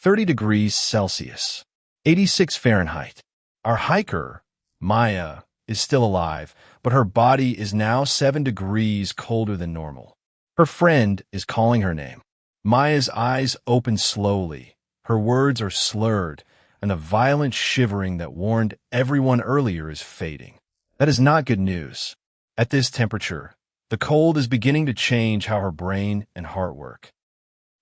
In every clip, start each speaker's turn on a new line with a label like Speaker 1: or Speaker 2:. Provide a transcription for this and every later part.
Speaker 1: 30 degrees Celsius, 86 Fahrenheit. Our hiker, Maya, is still alive, but her body is now 7 degrees colder than normal. Her friend is calling her name. Maya's eyes open slowly. Her words are slurred, and the violent shivering that warned everyone earlier is fading. That is not good news. At this temperature, the cold is beginning to change how her brain and heart work.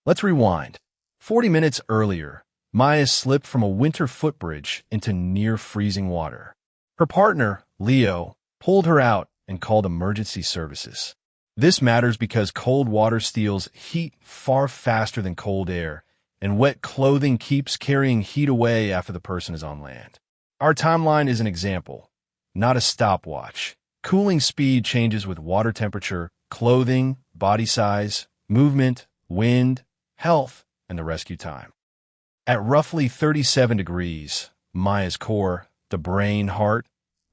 Speaker 1: Let's rewind. 40 minutes earlier, Maya slipped from a winter footbridge into near-freezing water. Her partner, Leo, pulled her out and called emergency services. This matters because cold water steals heat far faster than cold air, and wet clothing keeps carrying heat away after the person is on land. Our timeline is an example, not a stopwatch. Cooling speed changes with water temperature, clothing, body size, movement, wind, health, and the rescue time. At roughly 37 degrees, Maya's core, the brain, heart,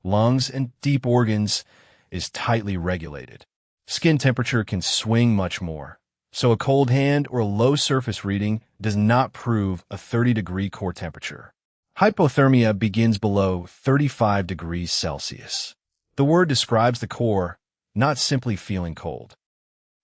Speaker 1: lungs, and deep organs, is tightly regulated. Skin temperature can swing much more, so a cold hand or a low surface reading does not prove a 30-degree core temperature. Hypothermia begins below 35 degrees Celsius. The word describes the core, not simply feeling cold.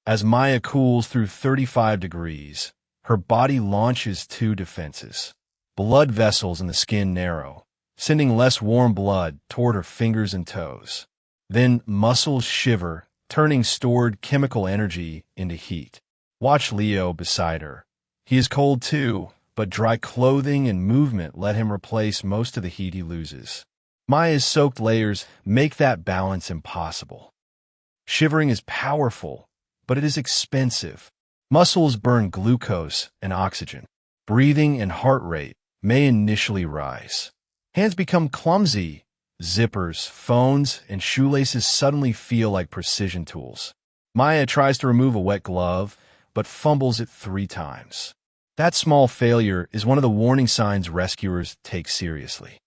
Speaker 1: As Maya cools through 35 degrees, her body launches two defenses. Blood vessels in the skin narrow, sending less warm blood toward her fingers and toes. Then muscles shiver, turning stored chemical energy into heat. Watch Leo beside her. He is cold too, but dry clothing and movement let him replace most of the heat he loses. Maya's soaked layers make that balance impossible. Shivering is powerful, but it is expensive. Muscles burn glucose and oxygen. Breathing and heart rate may initially rise. Hands become clumsy. Zippers, phones, and shoelaces suddenly feel like precision tools. Maya tries to remove a wet glove, but fumbles it 3 times. That small failure is one of the warning signs rescuers take seriously.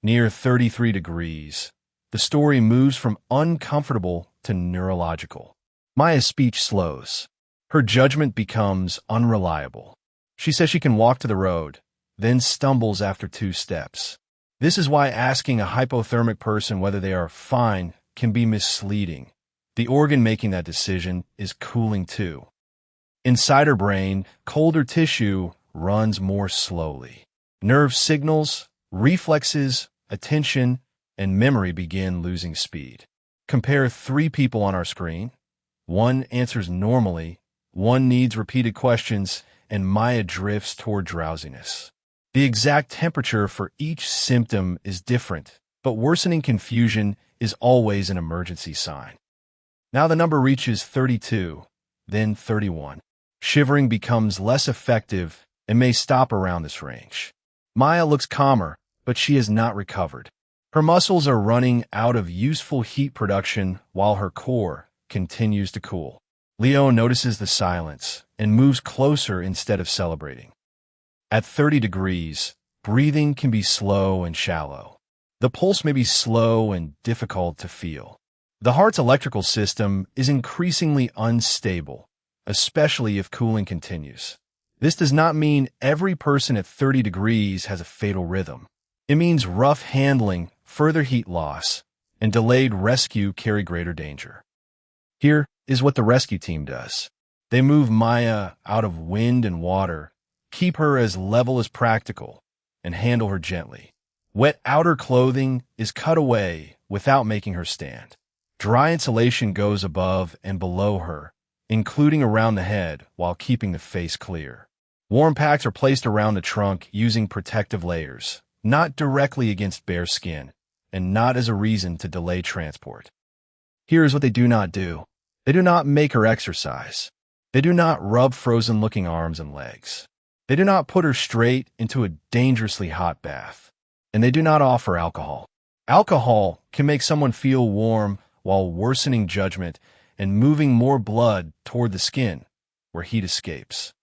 Speaker 1: Near 33 degrees, the story moves from uncomfortable to neurological. Maya's speech slows. Her judgment becomes unreliable. She says she can walk to the road, then stumbles after 2 steps. This is why asking a hypothermic person whether they are fine can be misleading. The organ making that decision is cooling too. Inside her brain, colder tissue runs more slowly. Nerve signals, reflexes, attention, and memory begin losing speed. Compare 3 people on our screen. One answers normally, one needs repeated questions, and Maya drifts toward drowsiness. The exact temperature for each symptom is different, but worsening confusion is always an emergency sign. Now the number reaches 32, then 31. Shivering becomes less effective and may stop around this range. Maya looks calmer, but she has not recovered. Her muscles are running out of useful heat production while her core continues to cool. Leo notices the silence and moves closer instead of celebrating. At 30 degrees, breathing can be slow and shallow. The pulse may be slow and difficult to feel. The heart's electrical system is increasingly unstable, especially if cooling continues. This does not mean every person at 30 degrees has a fatal rhythm. It means rough handling, further heat loss, and delayed rescue carry greater danger. Here is what the rescue team does. They move Maya out of wind and water, keep her as level as practical, and handle her gently. Wet outer clothing is cut away without making her stand. Dry insulation goes above and below her, including around the head while keeping the face clear. Warm packs are placed around the trunk using protective layers, not directly against bare skin, and not as a reason to delay transport. Here is what they do not do. They do not make her exercise. They do not rub frozen-looking arms and legs. They do not put her straight into a dangerously hot bath. And they do not offer alcohol. Alcohol can make someone feel warm while worsening judgment and moving more blood toward the skin, where heat escapes.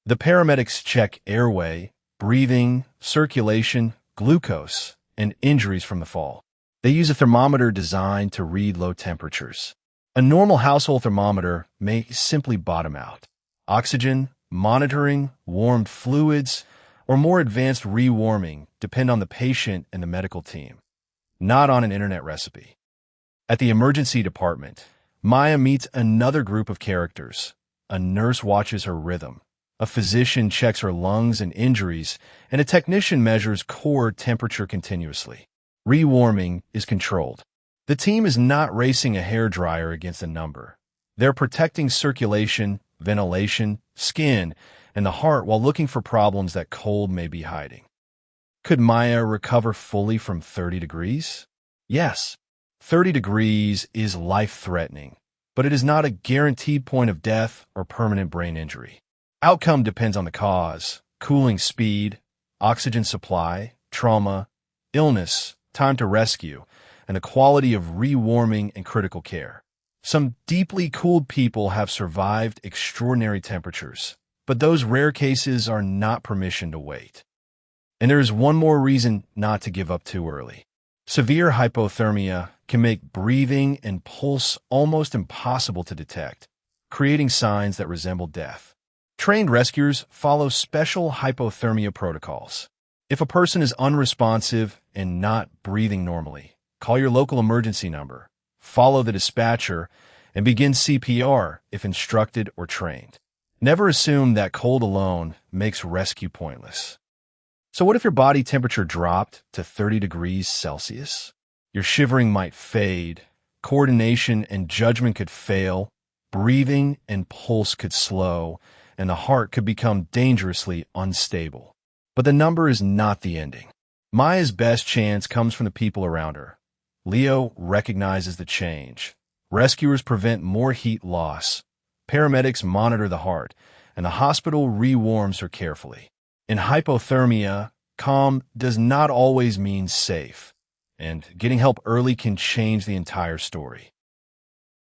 Speaker 1: The paramedics check airway, breathing, circulation, glucose, and injuries from the fall. They use a thermometer designed to read low temperatures. A normal household thermometer may simply bottom out. Oxygen, monitoring, warmed fluids, or more advanced rewarming depend on the patient and the medical team, not on an internet recipe. At the emergency department, Maya meets another group of characters. A nurse watches her rhythm, a physician checks her lungs and injuries, and a technician measures core temperature continuously. Rewarming is controlled. The team is not racing a hairdryer against a number. They're protecting circulation, ventilation, skin, and the heart while looking for problems that cold may be hiding. Could Maya recover fully from 30 degrees? Yes. 30 degrees is life-threatening, but it is not a guaranteed point of death or permanent brain injury. Outcome depends on the cause, cooling speed, oxygen supply, trauma, illness, time to rescue, and the quality of rewarming and critical care. Some deeply cooled people have survived extraordinary temperatures, but those rare cases are not permission to wait. And there is one more reason not to give up too early. Severe hypothermia can make breathing and pulse almost impossible to detect, creating signs that resemble death. Trained rescuers follow special hypothermia protocols. If a person is unresponsive and not breathing normally, call your local emergency number, follow the dispatcher, and begin CPR if instructed or trained. Never assume that cold alone makes rescue pointless. So what if your body temperature dropped to 30 degrees Celsius? Your shivering might fade, coordination and judgment could fail, breathing and pulse could slow, and the heart could become dangerously unstable. But the number is not the ending. Maya's best chance comes from the people around her. Leo recognizes the change. Rescuers prevent more heat loss. Paramedics monitor the heart, and the hospital rewarms her carefully. In hypothermia, calm does not always mean safe, and getting help early can change the entire story.